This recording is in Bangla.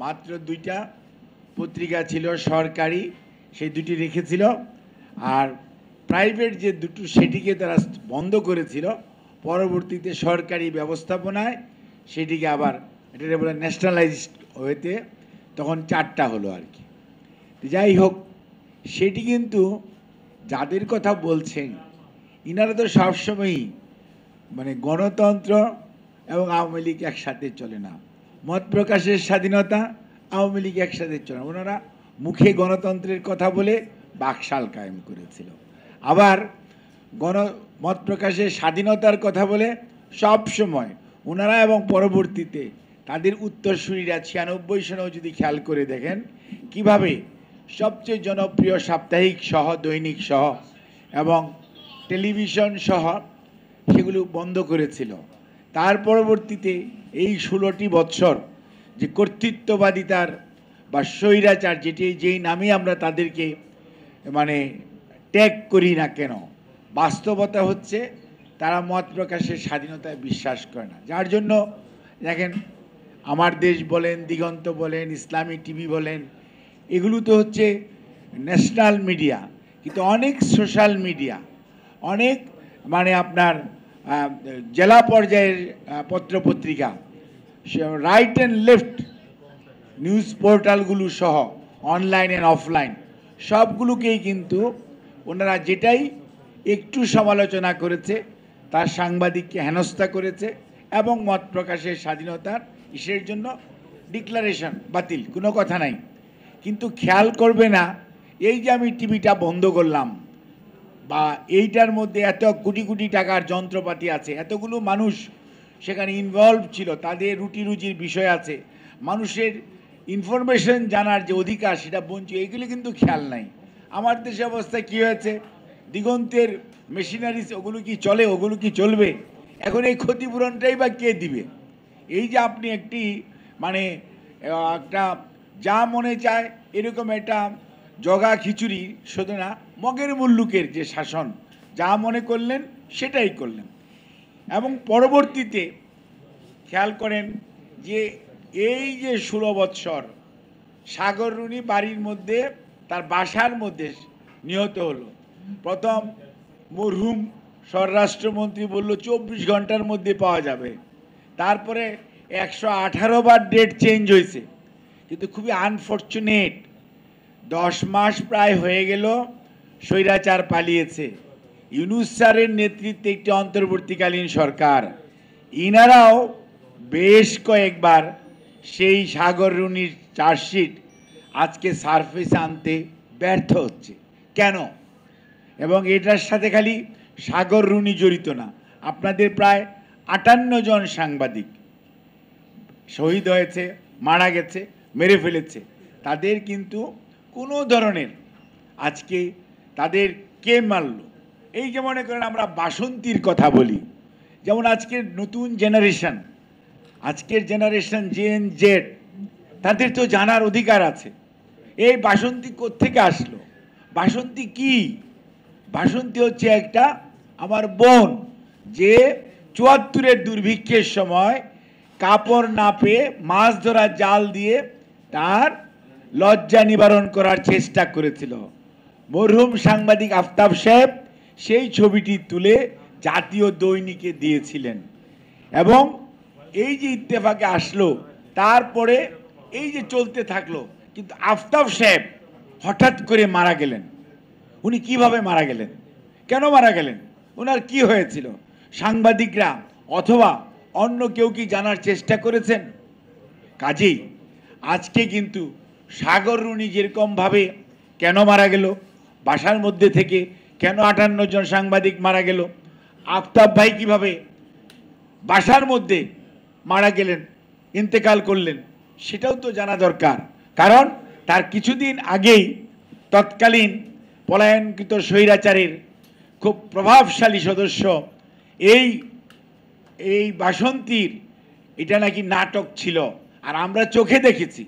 মাত্র দুইটা পত্রিকা ছিল সরকারি, সেই দুটি রেখেছিল, আর প্রাইভেট যে দুটো সেটিকে তারা বন্ধ করেছিল। পরবর্তীতে সরকারি ব্যবস্থাপনায় সেটিকে আবার এটা বলে ন্যাশনালাইজড হইতে তখন 4টা হলো আর কি। যাই হোক, সেটি কিন্তু যাদের কথা বলছেন ইনারা তো সবসময়ই মানে গণতন্ত্র এবং আওয়ামী লীগ একসাথে চলে না, মত প্রকাশের স্বাধীনতা আওয়ামী লীগ একসাথে চলে না। ওনারা মুখে গণতন্ত্রের কথা বলে বাকশাল কায়েম করেছিল, আবার মত প্রকাশের স্বাধীনতার কথা বলে সব সময় ওনারা এবং পরবর্তীতে তাদের উত্তরসূরিরা 96 সনেও যদি খেয়াল করে দেখেন কিভাবে সবচেয়ে জনপ্রিয় সাপ্তাহিক সহ দৈনিক সহ এবং টেলিভিশন সহ সেগুলো বন্ধ করেছিল। তার পরবর্তীতে এই 16টি বৎসর যে কর্তৃত্ববাদিতার বা স্বৈরাচার যেই নামে আমরা তাদেরকে মানে ট্যাগ করি না কেন, বাস্তবতা হচ্ছে তারা মত প্রকাশের স্বাধীনতায় বিশ্বাস করে না। যার জন্য দেখেন আমার দেশ বলেন, দিগন্ত বলেন, ইসলামী টিভি বলেন, এগুলো তো হচ্ছে ন্যাশনাল মিডিয়া, কিন্তু অনেক সোশ্যাল মিডিয়া, অনেক মানে আপনার জেলা পর্যায়ের পত্রপত্রিকা, রাইট অ্যান্ড লেফট নিউজ পোর্টালগুলো সহ অনলাইন অ্যান্ড অফলাইন সবগুলোকেই কিন্তু ওনারা যেটাই একটু সমালোচনা করেছে তার সাংবাদিককে হেনস্থা করেছে এবং মত প্রকাশের স্বাধীনতার ইসের জন্য ডিক্লারেশন বাতিল, কোনো কথা নাই। কিন্তু খেয়াল করবে না এই যে আমি টিভিটা বন্ধ করলাম বা এইটার মধ্যে এত কোটি কোটি টাকার যন্ত্রপাতি আছে, এতগুলো মানুষ সেখানে ইনভলভ ছিল, তাদের রুটি রুজির বিষয় আছে, মানুষের ইনফরমেশন জানার যে অধিকার সেটা বঞ্চিত, এগুলি কিন্তু খেয়াল নাই। আমার দেশে অবস্থা কি হয়েছে, দিগন্তের মেশিনারিজ ওগুলো কি চলে, ওগুলো কি চলবে? এখন এই ক্ষতিপূরণটাই বা কে দিবে? এই যে আপনি একটি মানে একটা যা মনে চায় এরকম একটা জগা খিচুড়ি শুধু না, মগের মুল্লুকের যে শাসন, যা মনে করলেন সেটাই করলেন। এবং পরবর্তীতে খেয়াল করেন যে এই যে 16 বৎসর সাগর রুনি বাড়ির মধ্যে তার বাসার মধ্যে নিহত হলো। প্রথম মরহুম স্বরাষ্ট্রমন্ত্রী বলল 24 ঘন্টার মধ্যে পাওয়া যাবে, তারপরে 118 বার ডেট চেঞ্জ হয়েছে। কিন্তু খুবই আনফর্চুনেট 10 মাস প্রায় হয়ে গেল স্বৈরাচার পালিয়েছে। ইউনূস স্যারের নেতৃত্বে একটি অন্তর্বর্তীকালীন সরকার, ইনারাও বেশ কয়েকবার সেই সাগর রুনির চার্জশিট আজকে সারফেসে আনতে ব্যর্থ হচ্ছে কেন? এবং এটার সাথে খালি সাগর রুনি জড়িত না, আপনাদের প্রায় 58 জন সাংবাদিক শহীদ হয়েছে, মারা গেছে, মেরে ফেলেছে, তাদের কিন্তু কোনো ধরনের আজকে তাদের কে মারল? এই যে মনে করেন আমরা বাসন্তীর কথা বলি, যেমন আজকের নতুন জেনারেশন, আজকের জেনারেশন জেন জেড, তাদের তো জানার অধিকার আছে এই বাসন্তী কোত্থেকে আসলো, বাসন্তী কি? বাসন্তী হচ্ছে একটা আমার বোন যে 74-এর দুর্ভিক্ষের সময় কাপড় না পেয়ে মাছ ধরা জাল দিয়ে তার লজ্জা নিবারণ করার চেষ্টা করেছিল। মরহুম সাংবাদিক আফতাব সাহেব সেই ছবিটি তুলে জাতীয় দৈনিকে দিয়েছিলেন এবং এই যে ইত্তেফাকে আসলো তারপরে এই যে চলতে থাকলো। কিন্তু আফতাব সাহেব হঠাৎ করে মারা গেলেন। উনি কিভাবে মারা গেলেন, কেন মারা গেলেন, ওনার কি হয়েছিল? সাংবাদিকরা অথবা অন্য কেউ কি জানার চেষ্টা করেছেন? কাজেই আজকে কিন্তু সাগর রুনি যেরকমভাবে কেন মারা গেল, বাসার মধ্যে থেকে কেন 58 জন সাংবাদিক মারা গেল, আফতাব ভাই কিভাবে বাসার মধ্যে মারা গেলেন, ইন্তেকাল করলেন, সেটাও তো জানা দরকার। কারণ তার কিছুদিন আগেই তৎকালীন পলায়নকৃত স্বৈরাচারের খুব প্রভাবশালী সদস্য এই বাসন্তীর এটা নাকি নাটক ছিল, আর আমরা চোখে দেখেছি।